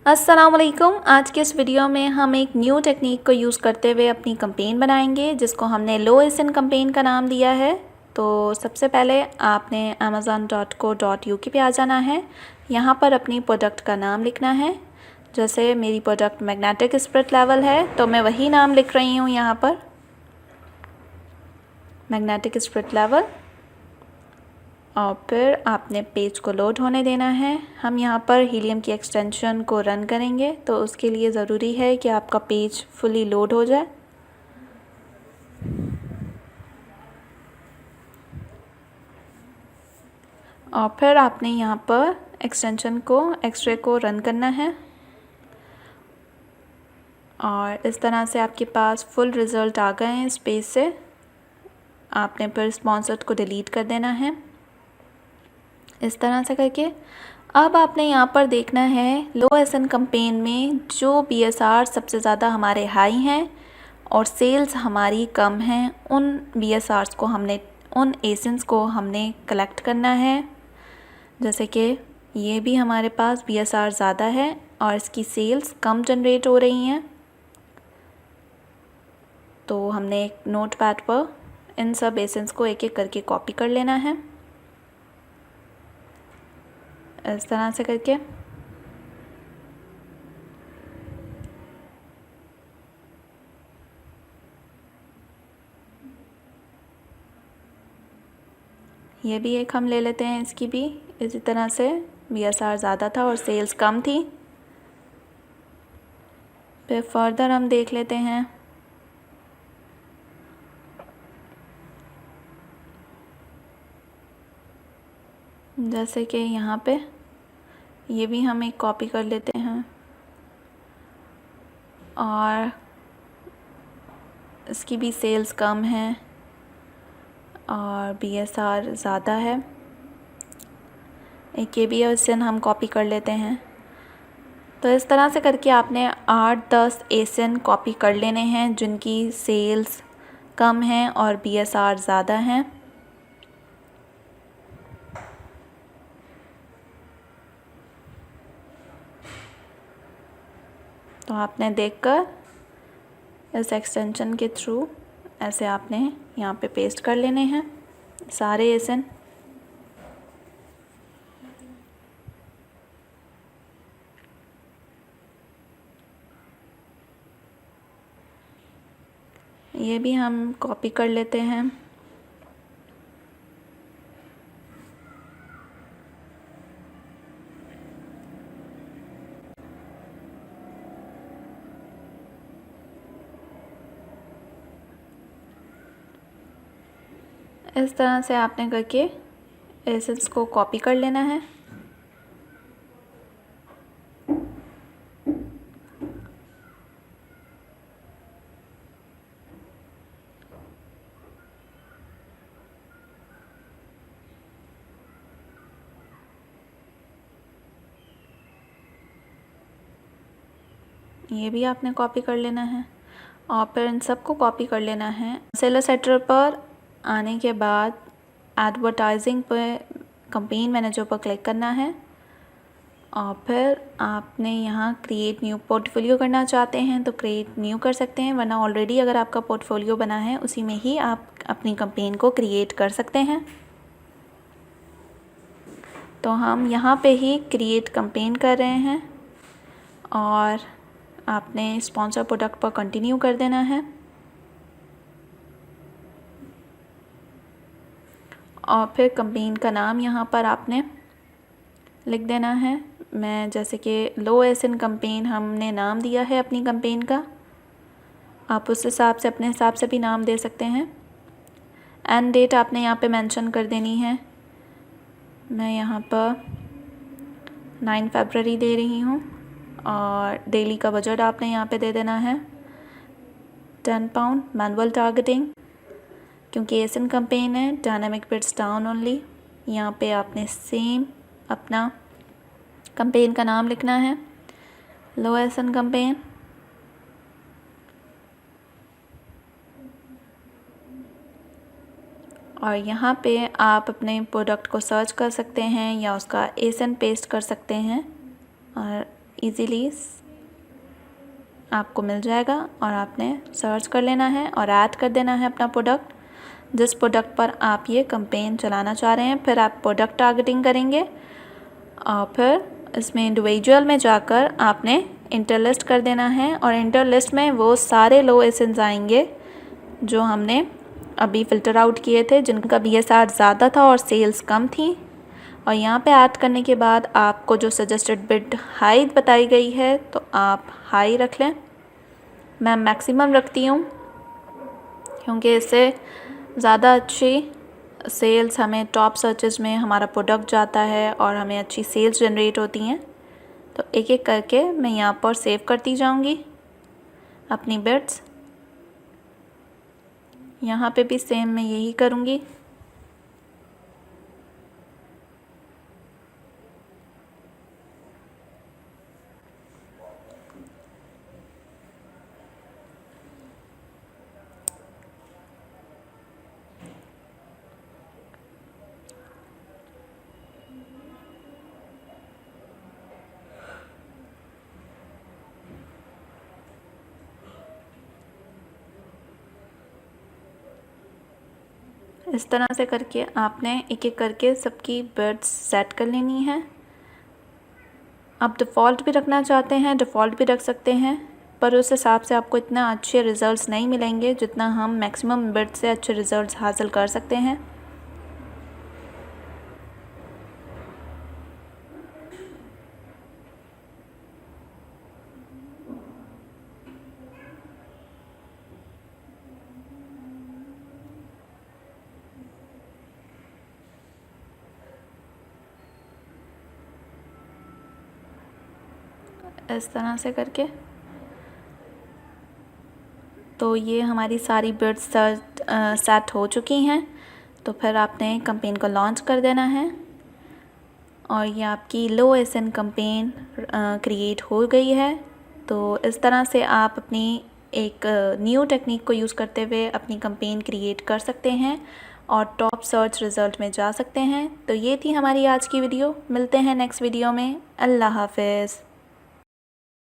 अस्सलाम वालेकुम। आज के इस वीडियो में हम एक न्यू टेक्निक को यूज़ करते हुए अपनी कैंपेन बनाएंगे जिसको हमने लो एसिन कैंपेन का नाम दिया है। तो सबसे पहले आपने amazon.co.uk पे आ जाना है। यहाँ पर अपनी प्रोडक्ट का नाम लिखना है। जैसे मेरी प्रोडक्ट मैग्नेटिक स्पिरिट लेवल है तो मैं वही नाम लिख रही हूँ यहाँ पर, मैग्नेटिक स्पिरिट लेवल। और फिर आपने पेज को लोड होने देना है। हम यहाँ पर हीलियम की एक्सटेंशन को रन करेंगे तो उसके लिए ज़रूरी है कि आपका पेज फुली लोड हो जाए। और फिर आपने यहाँ पर एक्सटेंशन को एक्सरे को रन करना है और इस तरह से आपके पास फुल रिज़ल्ट आ गए हैं इस पेज से। आपने फिर स्पॉन्सर्ड को डिलीट कर देना है इस तरह से करके। अब आपने यहाँ पर देखना है लो एसिन कैंपेन में जो BSR सबसे ज़्यादा हमारे हाई हैं और सेल्स हमारी कम हैं, उन BSRs को हमने, उन एसिन्स को हमने कलेक्ट करना है। जैसे कि ये भी हमारे पास BSR ज़्यादा है और इसकी सेल्स कम जनरेट हो रही हैं। तो हमने एक नोट पैड पर इन सब एसिन्स को एक एक करके कॉपी कर लेना है इस तरह से करके। ये भी एक हम ले लेते हैं, इसकी भी इसी तरह से BSR ज़्यादा था और सेल्स कम थी। फिर फर्दर हम देख लेते हैं। जैसे कि यहाँ पे ये भी हम एक कॉपी कर लेते हैं और इसकी भी सेल्स कम है और BSR ज़्यादा है। एक ये भी एसिन हम कॉपी कर लेते हैं। तो इस तरह से करके आपने 8-10 एसिन कॉपी कर लेने हैं जिनकी सेल्स कम हैं और BSR ज़्यादा हैं। तो आपने देखकर इस एक्सटेंशन के थ्रू ऐसे आपने यहाँ पे पेस्ट कर लेने हैं सारे एसिन। ये भी हम कॉपी कर लेते हैं। इस तरह से आपने करके एसिड्स को कॉपी कर लेना है। ये भी आपने कॉपी कर लेना है और फिर इन सबको कॉपी कर लेना है। सेलर सेटर पर आने के बाद एडवर्टाइजिंग पर कैंपेन मैनेजर पर क्लिक करना है और फिर आपने यहाँ क्रिएट न्यू पोर्टफोलियो करना चाहते हैं तो क्रिएट न्यू कर सकते हैं, वरना ऑलरेडी अगर आपका पोर्टफोलियो बना है उसी में ही आप अपनी कैंपेन को क्रिएट कर सकते हैं। तो हम यहाँ पे ही क्रिएट कैंपेन कर रहे हैं और आपने स्पॉन्सर प्रोडक्ट पर कंटिन्यू कर देना है और फिर कैंपेन का नाम यहाँ पर आपने लिख देना है। मैं जैसे कि लो एसिन कैंपेन हमने नाम दिया है अपनी कैंपेन का, आप उस हिसाब से अपने हिसाब से भी नाम दे सकते हैं। एंड डेट आपने यहाँ पे मेंशन कर देनी है। मैं यहाँ पर 9 फरवरी दे रही हूँ और डेली का बजट आपने यहाँ पे दे देना है 10 पाउंड मैनुअल टारगेटिंग, क्योंकि एसिन कैंपेन है, डायनामिक बिड्स डाउन ओनली। यहाँ पे आपने सेम अपना कैंपेन का नाम लिखना है, लो एसिन कैंपेन। और यहाँ पे आप अपने प्रोडक्ट को सर्च कर सकते हैं या उसका एसिन पेस्ट कर सकते हैं और इजीली आपको मिल जाएगा और आपने सर्च कर लेना है और ऐड कर देना है अपना प्रोडक्ट, जिस प्रोडक्ट पर आप ये कैंपेन चलाना चाह रहे हैं। फिर आप प्रोडक्ट टारगेटिंग करेंगे और फिर इसमें इंडिविजुअल में जाकर आपने इंटर लिस्ट कर देना है और इंटर लिस्ट में वो सारे लो एसेंस आएंगे जो हमने अभी फ़िल्टर आउट किए थे, जिनका BSR ज़्यादा था और सेल्स कम थी। और यहाँ पे ऐड करने के बाद आपको जो सजेस्टेड बिड हाई बताई गई है तो आप हाई रख लें। मैं मैक्सिमम रखती हूँ क्योंकि इससे ज़्यादा अच्छी सेल्स हमें टॉप सर्चेस में हमारा प्रोडक्ट जाता है और हमें अच्छी सेल्स जनरेट होती हैं। तो एक एक करके मैं यहाँ पर सेव करती जाऊँगी अपनी बिड्स। यहाँ पे भी सेम मैं यही करूँगी। इस तरह से करके आपने एक एक करके सबकी बिड्स सेट कर लेनी है। आप डिफ़ॉल्ट भी रखना चाहते हैं डिफ़ॉल्ट भी रख सकते हैं, पर उस हिसाब से आपको इतना अच्छे रिज़ल्ट्स नहीं मिलेंगे जितना हम मैक्सिमम बिड से अच्छे रिज़ल्ट्स हासिल कर सकते हैं। इस तरह से करके तो ये हमारी सारी बिड्स सेट हो चुकी हैं। तो फिर आपने कैंपेन को लॉन्च कर देना है और ये आपकी लो एसएन कैंपेन क्रिएट हो गई है। तो इस तरह से आप अपनी एक न्यू टेक्निक को यूज़ करते हुए अपनी कैंपेन क्रिएट कर सकते हैं और टॉप सर्च रिज़ल्ट में जा सकते हैं। तो ये थी हमारी आज की वीडियो। मिलते हैं नेक्स्ट वीडियो में। अल्लाह हाफ़िज़।